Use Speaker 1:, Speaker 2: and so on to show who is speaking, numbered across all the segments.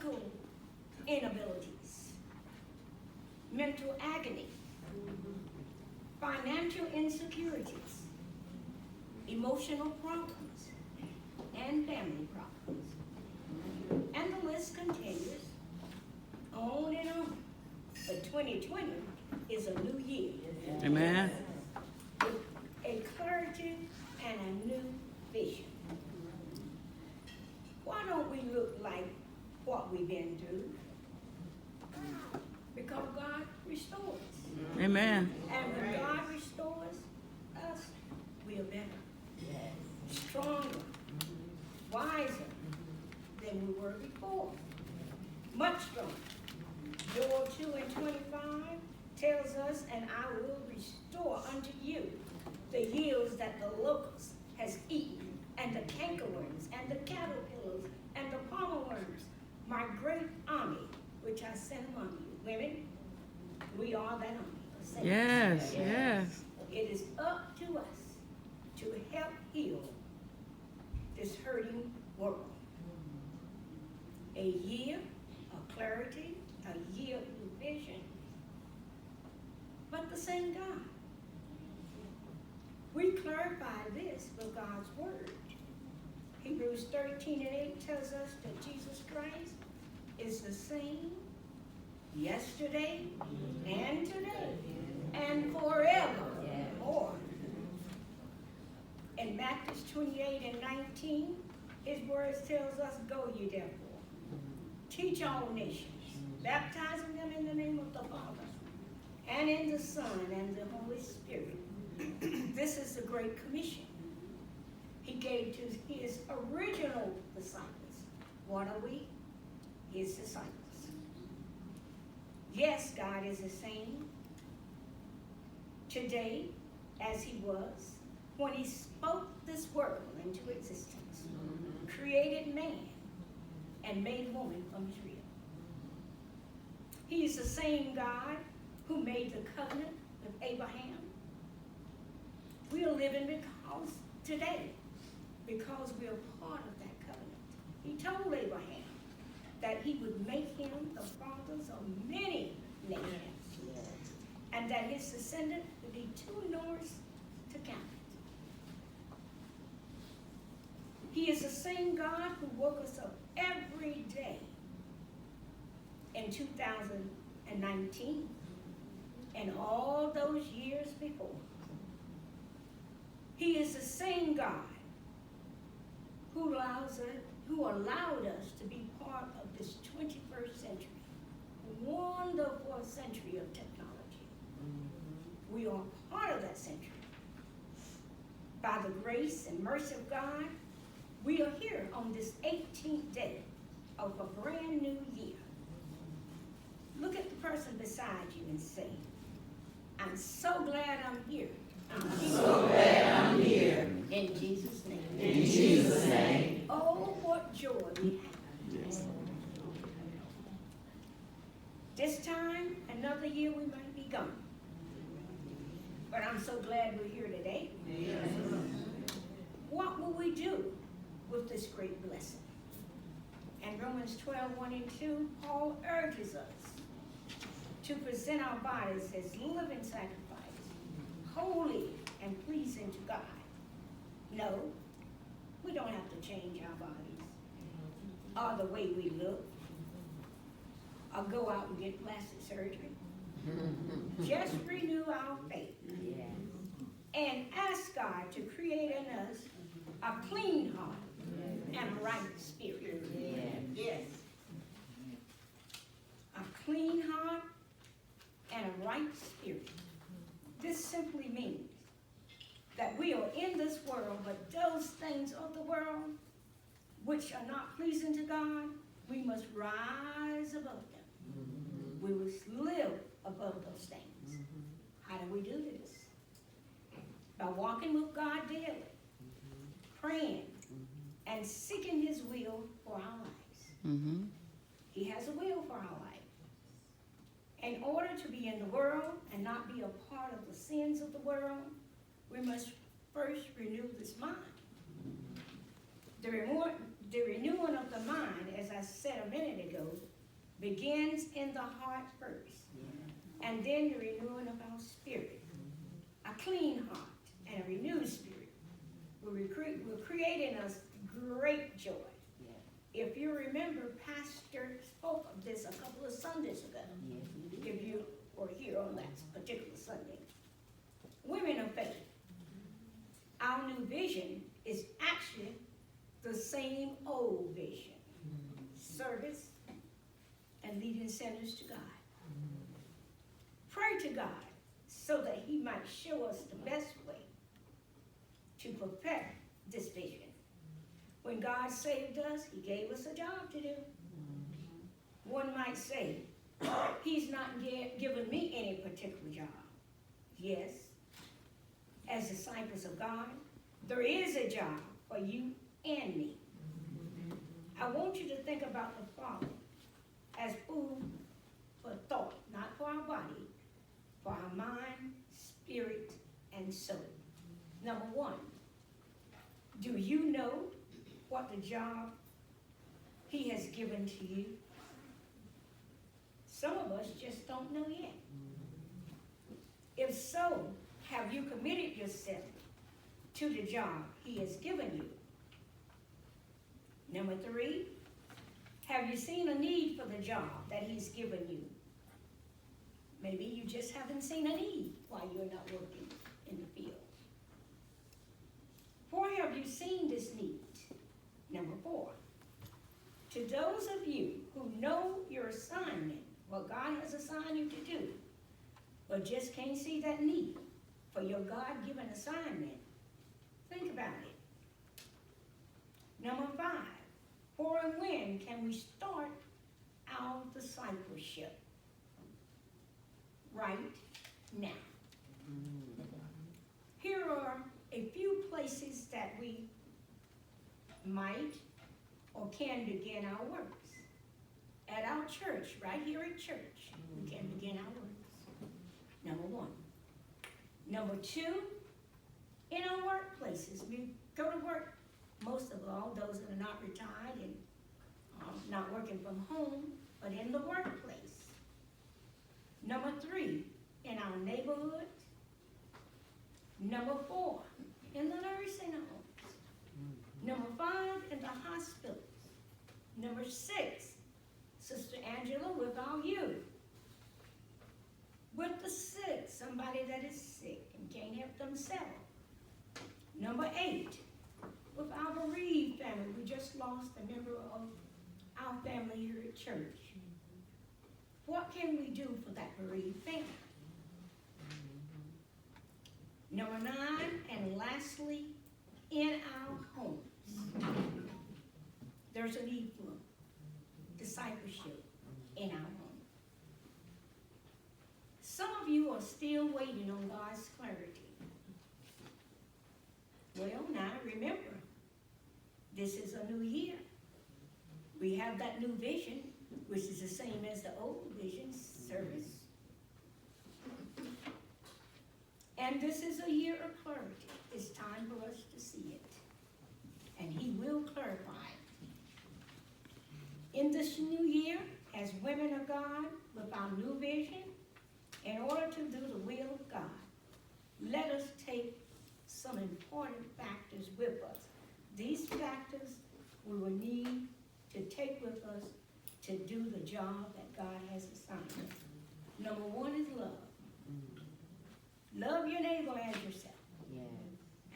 Speaker 1: physical inabilities, mental agony, financial insecurities, emotional problems, and family problems. And the list continues on and on. But 2020 is a new year.
Speaker 2: Amen.
Speaker 1: With a clarity and a new vision. Why don't we look like what we've been through? Because God restores.
Speaker 2: Amen.
Speaker 1: And when God restores us, we are better, stronger, wiser than we were before. Much stronger. Joel 2:25 tells us, and I will restore unto you the yields that the locust has eaten, and the cankerworms, and the caterpillars, and the palmer worms, my great army, which I sent among you. Women, we are that army.
Speaker 2: Yes, yes.
Speaker 1: It is up to us to help heal this hurting world. A year of clarity, a year of vision, but the same God. We clarify this with God's word. Hebrews 13:8 tells us that Jesus Christ is the same yesterday and today and forevermore. In Matthew 28:19, his words tells us, go ye therefore, teach all nations, baptizing them in the name of the Father, and in the Son, and the Holy Spirit. This is the Great Commission he gave to his original disciples. What are we? His disciples. Yes, God is the same today as he was when he spoke this world into existence, created man, and made woman from his rib. He is the same God who made the covenant with Abraham. We are living today because we are part of that covenant. He told Abraham that he would make him the fathers of many nations, and that his descendant would be too numerous to count. He is the same God who woke us up every day in 2019 and all those years before. He is the same God who allowed us to be part of this 21st century, wonderful century of technology. We are part of that century. By the grace and mercy of God, we are here on this 18th day of a brand new year. Look at the person beside you and say, I'm so glad I'm here.
Speaker 3: I'm so glad I'm here.
Speaker 1: In Jesus' name.
Speaker 3: In Jesus' name.
Speaker 1: Oh, what joy we have.
Speaker 2: Yes.
Speaker 1: This time, another year we might be gone. But I'm so glad we're here today.
Speaker 3: Yes.
Speaker 1: What will we do with this great blessing? In Romans 12:1-2, Paul urges us to present our bodies as living sacrifice, holy and pleasing to God. No, we don't have to change our bodies or the way we look or go out and get plastic surgery. Just renew our faith and ask God to create in us a clean heart and a right spirit. Yes. A clean heart and a right spirit. This simply means that we are in this world, but those things of the world which are not pleasing to God, we must rise above them. We must live above those things. How do we do this? By walking with God daily, praying, and seeking his will for our lives. He has a will for our life. In order to be in the world and not be a part of the sins of the world, we must first renew this mind. The The renewing of the mind, as I said a minute ago, begins in the heart first, and then the renewing of our spirit. A clean heart and a renewed spirit will create in us great joy. If you remember, Pastor spoke of this a couple of Sundays ago, if you were here on that particular Sunday. Women of faith, our new vision is actually the same old vision. Service and leading sinners to God. Pray to God so that he might show us the best way to perfect this vision. When God saved us, he gave us a job to do. One might say, he's not given me any particular job. Yes, as disciples of God, there is a job for you and me. I want you to think about the following as food for thought, not for our body, for our mind, spirit, and soul. Number one, do you know what the job he has given to you? Some of us just don't know yet. If so, have you committed yourself to the job he has given you? Number three, have you seen a need for the job that he's given you? Maybe you just haven't seen a need while you're not working in the field. Or have you seen this need? Number four, to those of you who know your assignment, what God has assigned you to do, but just can't see that need for your God-given assignment, think about it. Number five, for and when can we start our discipleship? Right now. Here are a few places that we might or can begin our works. At our church, right here at church, we can begin our works. Number one. Number two, in our workplaces. We go to work, most of all, those that are not retired and not working from home, but in the workplace. Number three, in our neighborhood. Number four, in the nursing homes. Number five, in the hospitals. Number six, Sister Angela, with our youth. With the sick, somebody that is sick and can't help themselves. Number eight, with our bereaved family. We just lost a member of our family here at church. What can we do for that bereaved family? Number nine, and lastly, in our homes. There's a need for discipleship in our home. Some of you are still waiting on God's clarity. Well, now remember, this is a new year. We have that new vision, which is the same as the old vision, service. And this is a year of clarity. It's time for us to see it. And he will clarify it. In this new year, as women of God, with our new vision, in order to do the will of God, let us take some important factors with us. These factors we will need to take with us to do the job that God has assigned us. Number one is love. Love your neighbor as yourself.
Speaker 3: Yes.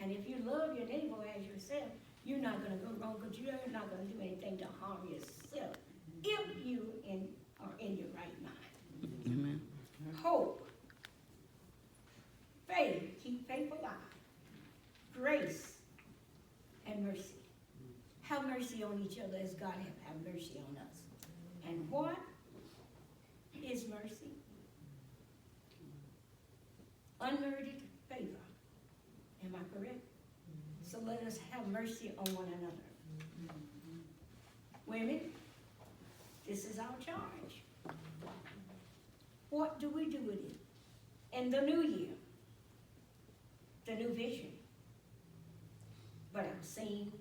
Speaker 1: And if you love your neighbor as yourself, you're not going to go wrong, because you're not going to do anything to harm yourself if you are in your right mind.
Speaker 2: Amen.
Speaker 1: Hope, faith, keep faith alive, grace, and mercy. Have mercy on each other as God have mercy on us. And what is mercy? Unmerited favor. Am I correct? So let us have mercy on one another. Women, this is our charge. What do we do with it? In the new year, the new vision. But I'm saying